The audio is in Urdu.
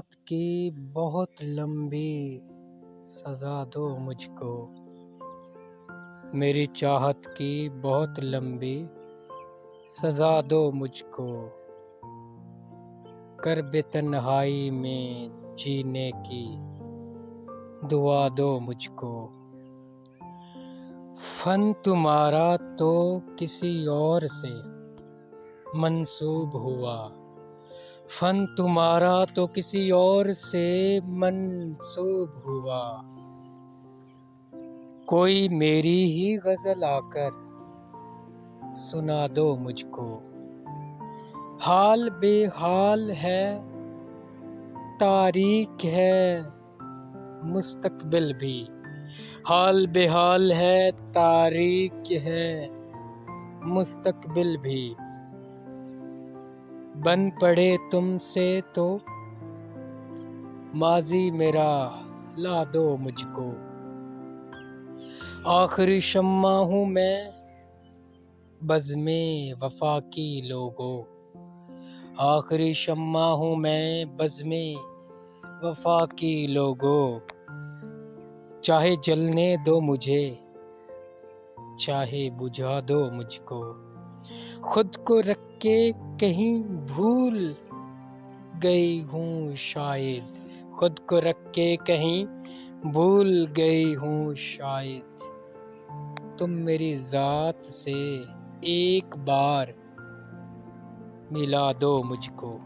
چاہت کی بہت لمبی سزا دو مجھ کو، میری چاہت کی بہت لمبی سزا دو مجھ کو، کرب تنہائی میں جینے کی دعا دو مجھ کو۔ فن تمہارا تو کسی اور سے منسوب ہوا، فن تمہارا تو کسی اور سے منسوب ہوا، کوئی میری ہی غزل آ کر سنا دو مجھ کو۔ حال بے حال ہے، تاریک ہے مستقبل بھی، حال بے حال ہے، تاریک ہے مستقبل بھی، بن پڑے تم سے تو ماضی میرا لا دو مجھ کو۔ آخری شمع ہوں میں بزم وفا کی لوگو، آخری شمع ہوں میں بزم وفا کی لوگو، چاہے جلنے دو مجھے چاہے بجھا دو مجھ کو، خود کو رکھ کے کہیں بھول گئی ہوں شاید، خود کو رکھ کے کہیں بھول گئی ہوں شاید، تم میری ذات سے ایک بار ملا دو مجھ کو۔